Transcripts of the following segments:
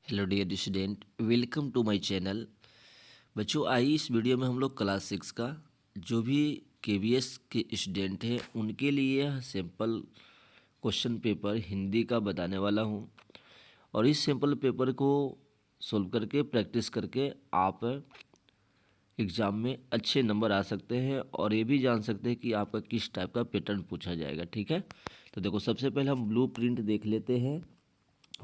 Hello dear student, welcome to my channel. बच्चों, आइए इस वीडियो में हम लोग क्लास 6 का जो भी केवीएस के स्टूडेंट हैं उनके लिए यह सैम्पल क्वेश्चन पेपर हिंदी का बताने वाला हूं। और इस सैम्पल पेपर को सोल्व करके प्रैक्टिस करके आप एग्ज़ाम में अच्छे नंबर आ सकते हैं और ये भी जान सकते हैं कि आपका किस टाइप का पैटर्न पूछा जाएगा। ठीक है, तो देखो सबसे पहले हम ब्लू प्रिंट देख लेते हैं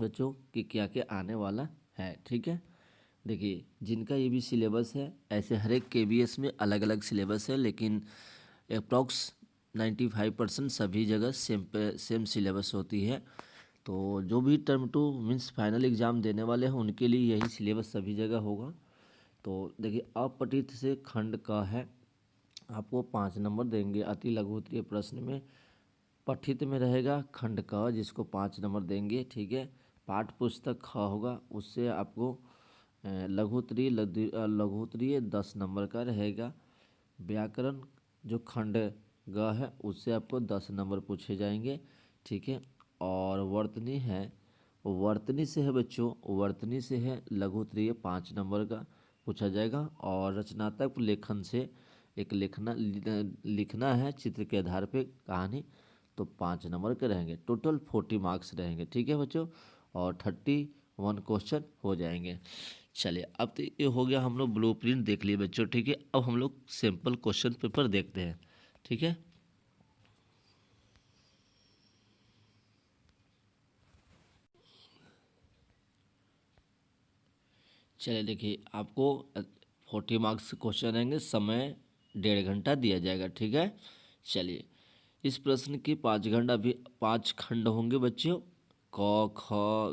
बच्चों कि क्या क्या आने वाला है। ठीक है, देखिए जिनका ये भी सिलेबस है, ऐसे हर एक केवीएस में अलग अलग सिलेबस है, लेकिन अप्रॉक्स 95% सभी जगह सेम सिलेबस होती है। तो जो भी term two means final exam देने वाले हैं उनके लिए यही सिलेबस सभी जगह होगा। तो देखिए अपठित से खंड का है, आपको 5 नंबर देंगे। अति लघु उत्तरीय प्रश्न में पठित में रहेगा खंड क, जिसको 5 नंबर देंगे। ठीक है, पाठ पुस्तक ख होगा, उससे आपको लघुत्तरीय 10 नंबर का रहेगा। व्याकरण जो खंड ग है उससे आपको 10 नंबर पूछे जाएंगे। ठीक है, और वर्तनी है, वर्तनी से है बच्चों, वर्तनी से है लघुत्तरीय 5 नंबर का पूछा जाएगा। और रचनात्मक लेखन से एक लिखना है चित्र के आधार पे कहानी, तो 5 नंबर के रहेंगे। टोटल 40 मार्क्स रहेंगे। ठीक है बच्चों, और 31 क्वेश्चन हो जाएंगे। चलिए, अब तो ये हो गया, हम लोग ब्लू प्रिंट देख लिए बच्चों। ठीक है, अब हम लोग सिंपल क्वेश्चन पेपर देखते हैं। ठीक है, चलिए देखिए आपको 40 मार्क्स क्वेश्चन रहेंगे, समय 1.5 घंटा दिया जाएगा। ठीक है, चलिए इस प्रश्न की 5 घंटा भी 5 खंड होंगे बच्चों, क ख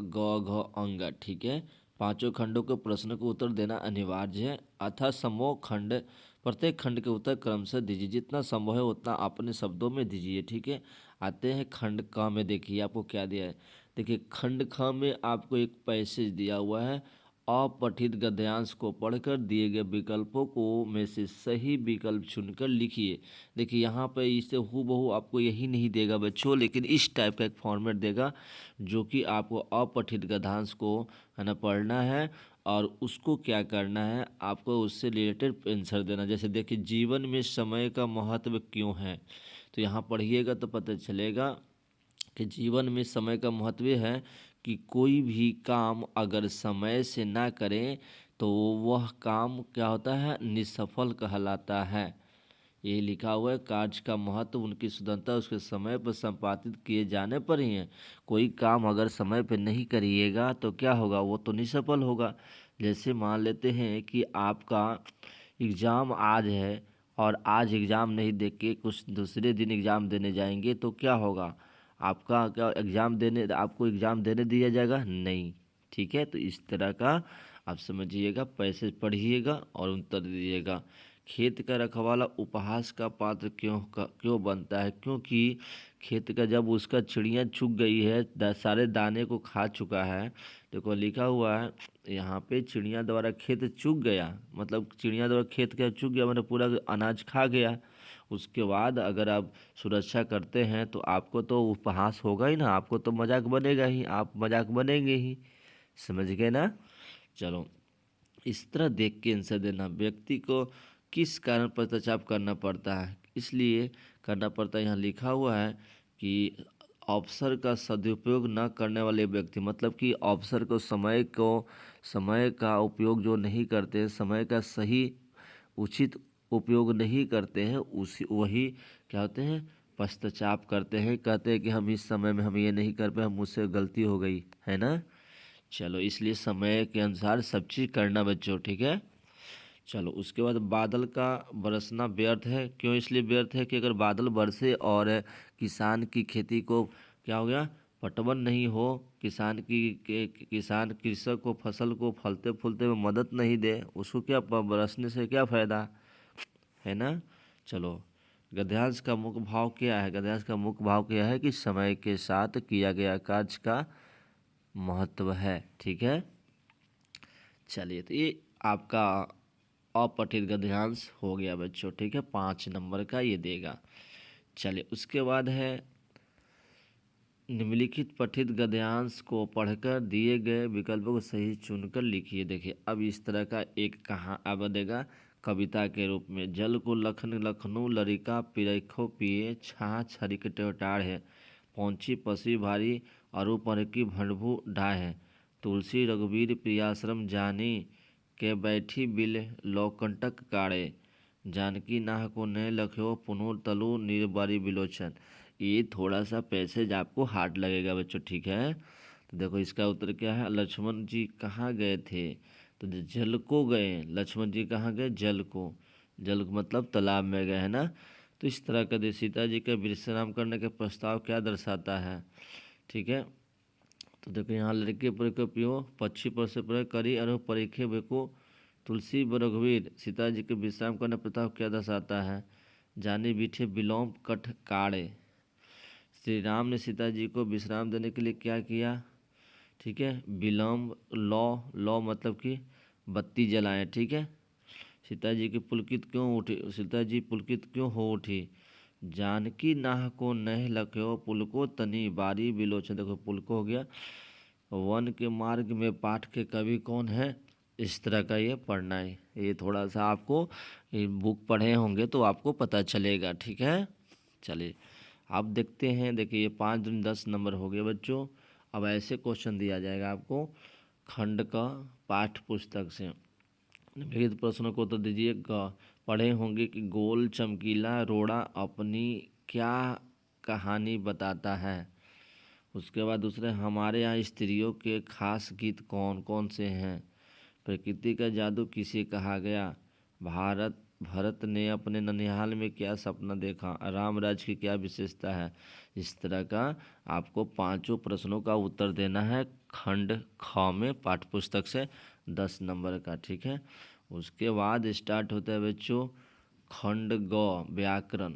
ग घ अंग। ठीक है, पांचों खंडों के प्रश्न को उत्तर देना अनिवार्य है। अतः समूह खंड, प्रत्येक खंड के उत्तर क्रमशः दीजिए, जितना संभव है उतना अपने शब्दों में दीजिए। ठीक है, आते हैं खंड क में। देखिए आपको क्या दिया है। देखिए खंड ख में आपको एक पैसेज दिया हुआ है, अपठित गद्यांश को पढ़कर दिए गए विकल्पों को में से सही विकल्प चुनकर लिखिए। देखिए यहाँ पे इसे हूबहू आपको यही नहीं देगा बच्चों, लेकिन इस टाइप का एक फॉर्मेट देगा जो कि आपको अपठित गद्यांश को है ना पढ़ना है, और उसको क्या करना है, आपको उससे रिलेटेड आंसर देना। जैसे देखिए जीवन में समय का महत्व क्यों है, तो यहाँ पढ़िएगा तो पता चलेगा कि जीवन में समय का महत्व है कि कोई भी काम अगर समय से ना करें तो वह काम क्या होता है, निसफल कहलाता है। ये लिखा हुआ है, कार्य का महत्व उनकी स्वतंत्रता उसके समय पर संपादित किए जाने पर ही है। कोई काम अगर समय पर नहीं करिएगा तो क्या होगा, वो तो निसफल होगा। जैसे मान लेते हैं कि आपका एग्ज़ाम आज है और आज एग्ज़ाम नहीं दे के कुछ दूसरे दिन एग्ज़ाम देने जाएंगे तो क्या होगा, आपका क्या एग्ज़ाम देने आपको एग्ज़ाम देने दिया जाएगा नहीं। ठीक है, तो इस तरह का आप समझिएगा, पैसे पढ़िएगा और उत्तर दीजिएगा। खेत का रखवाला उपहास का पात्र क्यों बनता है, क्योंकि खेत का जब उसका चिड़िया चुग गई है, सारे दाने को खा चुका है। देखो लिखा हुआ है यहाँ पे, चिड़िया द्वारा खेत चुग गया, मतलब चिड़िया द्वारा खेत का चुग गया मतलब पूरा अनाज खा गया। उसके बाद अगर आप सुरक्षा करते हैं तो आपको तो उपहास होगा ही ना, आपको तो मजाक बनेगा ही, आप मजाक बनेंगे ही। समझ गए ना। चलो, इस तरह देख के आंसर देना। व्यक्ति को किस कारण पश्चाताप करना पड़ता है, इसलिए करना पड़ता है, यहाँ लिखा हुआ है कि अवसर का सदुपयोग न करने वाले व्यक्ति, मतलब कि अवसर समय का उपयोग जो नहीं करते, समय का सही उचित उपयोग नहीं करते हैं, उसी वही क्या होते हैं, पश्चाताप करते हैं। कहते हैं कि हम इस समय में हम ये नहीं कर पाए, मुझसे गलती हो गई है ना। चलो, इसलिए समय के अनुसार सब चीज़ करना बच्चों। ठीक है, चलो उसके बाद बादल का बरसना व्यर्थ है, क्यों इसलिए व्यर्थ है कि अगर बादल बरसे और किसान की खेती को क्या हो गया, पटवन नहीं हो, किसान कृषक को फसल को फलते फूलते में मदद नहीं दे, उसको क्या बरसने से क्या फ़ायदा है ना। चलो, गद्यांश का मुख्य भाव क्या है, गद्यांश का मुख्य भाव क्या है कि समय के साथ किया गया कार्य का महत्व है। ठीक है, चलिए तो ये आपका अपठित गद्यांश हो गया बच्चों। ठीक है, 5 नंबर का ये देगा। चलिए उसके बाद है निम्नलिखित पठित गद्यांश को पढ़कर दिए गए विकल्पों को सही चुनकर लिखिए। देखिए अब इस तरह का एक कहाँ अब देगा कविता के रूप में। जल को लखन लखनऊ लरिका पिरखो पिए छाछ छरिक टेटाड़ है पहुँची पसी भारी अरु पर की भंडभू ढा है तुलसी रघुवीर प्रियाश्रम जानी के बैठी बिल लौकंटक काढ़े जानकी नाह को नय लख्यो पुनूर तलु निर्बारी बिलोचन। ये थोड़ा सा पैसेज आपको हार्ड लगेगा बच्चों, ठीक है। तो देखो इसका उत्तर क्या है, लक्ष्मण जी कहाँ गए थे, तो जल को गए। लक्ष्मण जी कहाँ गए, जल को, जल को मतलब तालाब में गए, है ना। तो इस तरह का सीता जी का विश्राम करने का प्रस्ताव क्या दर्शाता है, ठीक है। तो देखो यहाँ लड़के पर पियो पक्षी पर से प्रयोग करी और परीखे बेको तुलसी रघुवीर सीता जी के विश्राम करने का प्रस्ताव क्या दर्शाता है, जाने बीठे विलोम कठ काढ़े। श्री राम ने सीता जी को विश्राम देने के लिए क्या किया, ठीक है, विलम्ब लौ मतलब कि बत्ती जलाएं, ठीक है। सीता जी की पुलकित क्यों उठी, सीता जी पुलकित क्यों हो उठी, जानकी नाह को नह लख्यो पुलको तनी बारी बिलोचन। देखो पुलको हो गया, वन के मार्ग में पाठ के कवि कौन है, इस तरह का ये पढ़ना है। ये थोड़ा सा आपको ये बुक पढ़े होंगे तो आपको पता चलेगा, ठीक है। चलिए आप देखते हैं, देखिए ये 5 दूनी 10 नंबर हो गए बच्चों। अब ऐसे क्वेश्चन दिया जाएगा आपको खंड का पाठ पुस्तक से। निम्नलिखित प्रश्नों को उत्तर दीजिए। पढ़े होंगे कि गोल चमकीला रोड़ा अपनी क्या कहानी बताता है। उसके बाद दूसरे, हमारे यहाँ स्त्रियों के खास गीत कौन कौन से हैं। प्रकृति का जादू किसे कहा गया। भरत ने अपने ननिहाल में क्या सपना देखा। रामराज की क्या विशेषता है। इस तरह का आपको 5 प्रश्नों का उत्तर देना है खंड ख में पाठ्यपुस्तक से 10 नंबर का, ठीक है। उसके बाद स्टार्ट होता है बच्चों खंड ग व्याकरण,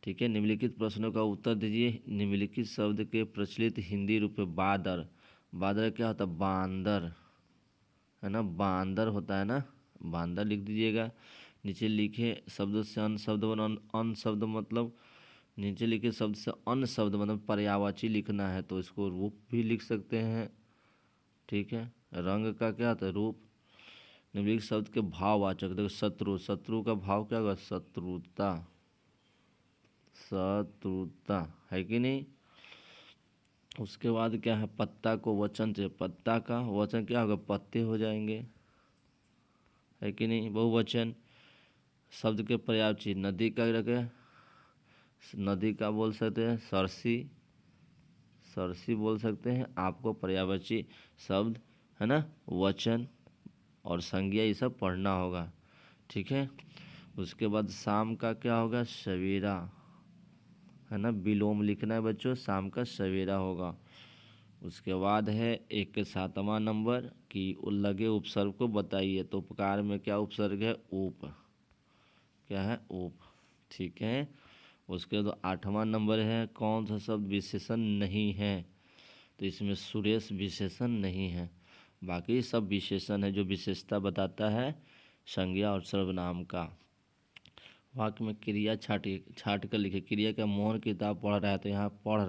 ठीक है। निम्नलिखित प्रश्नों का उत्तर दीजिए। निम्नलिखित शब्द के प्रचलित हिंदी रूप है बादर। बादर क्या होता है, बांदर, है ना, बांदर होता है ना, बांदर लिख दीजिएगा। नीचे लिखे शब्द से अन शब्द बना, अन शब्द मतलब नीचे लिखे शब्द से अन शब्द मतलब पर्यायवाची लिखना है तो इसको रूप भी लिख सकते हैं, ठीक है। रंग का क्या होता है, रूप। निम्नलिखित शब्द के भाववाचक, देखो शत्रु, शत्रु का भाव क्या होगा, शत्रुता, शत्रुता, है कि नहीं। उसके बाद क्या है, पत्ता को वचन से, पत्ता का वचन क्या होगा, पत्ते हो जाएंगे, है कि नहीं, बहुवचन। शब्द के पर्यायवाची, नदी का रखे, नदी का बोल सकते हैं सरसी, सरसी बोल सकते हैं। आपको पर्यायवाची शब्द, है ना, वचन और संज्ञा ये सब पढ़ना होगा, ठीक है। उसके बाद शाम का क्या होगा, सवेरा, है ना, विलोम लिखना है बच्चों, शाम का सवेरा होगा। उसके बाद है 7वां नंबर कि लगे उपसर्ग को बताइए। तो उपकार में क्या उपसर्ग है, उप, क्या है, उप, ठीक है। उसके बाद 8वां नंबर है कौन सा शब्द विशेषण नहीं है। तो इसमें सुरेश विशेषण नहीं है, बाकी सब विशेषण है जो विशेषता बताता है संज्ञा और सर्वनाम का। वाक्य में क्रिया छाट कर लिखे। क्रिया का मोहन किताब पढ़ रहा है, तो यहाँ पढ़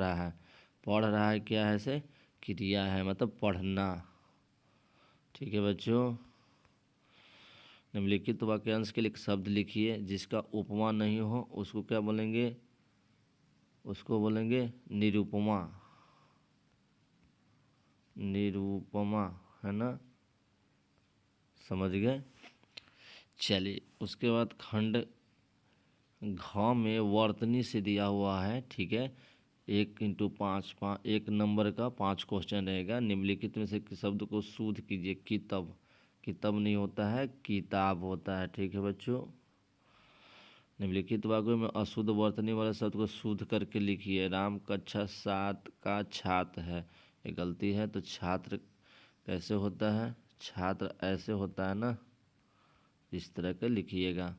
रहा है क्या है, से क्रिया है मतलब पढ़ना, ठीक है बच्चों। निम्नलिखित वाक्यांश के लिए एक शब्द लिखिए जिसका उपमा नहीं हो, उसको क्या बोलेंगे, उसको बोलेंगे निरूपमा, निरूपमा, है ना, समझ गए। चलिए उसके बाद खंड घ में वर्तनी से दिया हुआ है, ठीक है। 1 × 5 1 नंबर का 5 क्वेश्चन रहेगा। निम्नलिखित में से शब्द को शुद्ध कीजिए। किताब, किताब नहीं होता है, किताब होता है, ठीक है बच्चों। निम्नलिखित वाक्यों में अशुद्ध वर्तनी वाले शब्द को शुद्ध करके लिखिए। राम कक्षा 7 का छात्र है, ये गलती है। तो छात्र कैसे होता है, छात्र ऐसे होता है ना, इस तरह का लिखिएगा,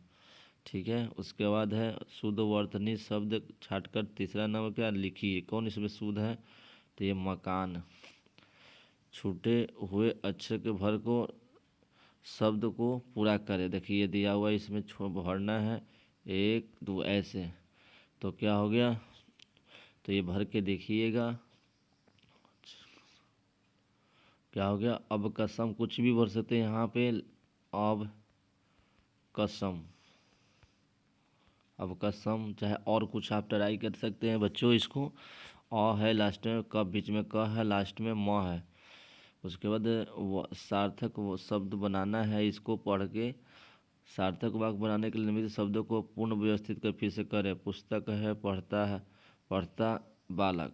ठीक है। उसके बाद है शुद्ध वर्तनी शब्द छाटकर तीसरा नंबर क्या लिखिए, कौन इसमें शुद्ध है, तो ये मकान। छूटे हुए अक्षर के भर को शब्द को पूरा करें। देखिए ये दिया हुआ है, इसमें भरना है 1 2 ऐसे, तो क्या हो गया, तो ये भर के देखिएगा क्या हो गया। अब कसम कुछ भी भर सकते हैं यहाँ पे। अब कसम, अब कसम, चाहे और कुछ आप ट्राई कर सकते हैं बच्चों। इसको अ है लास्ट में, क बीच में क है, लास्ट में म है। उसके बाद वो सार्थक वो शब्द बनाना है। इसको पढ़ के सार्थक वाक्य बनाने के लिए निम्नलिखित शब्दों को पूर्ण व्यवस्थित कर फिर से करें। पुस्तक है, पढ़ता है, पढ़ता बालक,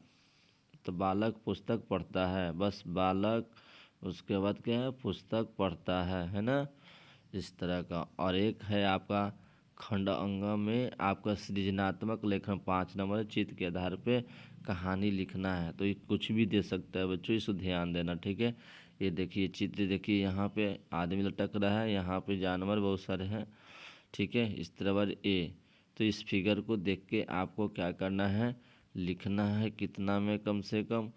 तो बालक पुस्तक पढ़ता है, बस बालक। उसके बाद क्या है, पुस्तक पढ़ता है ना, इस तरह का। और एक है आपका खंड अंग में आपका सृजनात्मक लेखन 5 नंबर चित्र के आधार पे कहानी लिखना है। तो ये कुछ भी दे सकता है बच्चों, इसको ध्यान देना, ठीक है। ये देखिए चित्र, देखिए यहाँ पे आदमी लटक रहा है, यहाँ पे जानवर बहुत सारे हैं, ठीक है। इस तरह पर ए, तो इस फिगर को देख के आपको क्या करना है, लिखना है कितना में, कम से कम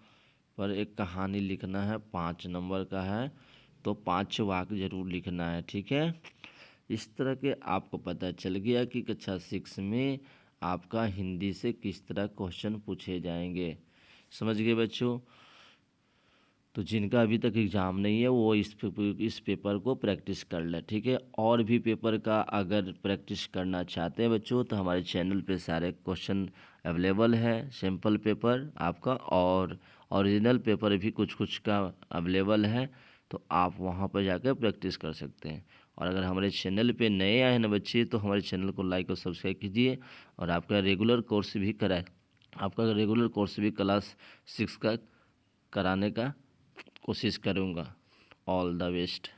पर एक कहानी लिखना है, 5 नंबर का है, तो 5 वाक्य जरूर लिखना है, ठीक है। इस तरह के आपको पता चल गया कि कक्षा 6 में आपका हिंदी से किस तरह क्वेश्चन पूछे जाएंगे। समझ गए बच्चों। तो जिनका अभी तक एग्ज़ाम नहीं है वो इस पेपर को प्रैक्टिस कर ले, ठीक है। और भी पेपर का अगर प्रैक्टिस करना चाहते हैं बच्चों तो हमारे चैनल पे सारे क्वेश्चन अवेलेबल है, सैम्पल पेपर आपका, और ओरिजिनल पेपर भी कुछ कुछ का अवेलेबल है, तो आप वहाँ पर जाकर प्रैक्टिस कर सकते हैं। और अगर हमारे चैनल पे नए आए हैं ना बच्चे, तो हमारे चैनल को लाइक और सब्सक्राइब कीजिए। और आपका रेगुलर कोर्स भी कराए, आपका रेगुलर कोर्स भी क्लास 6 का कराने का कोशिश करूँगा। All the best.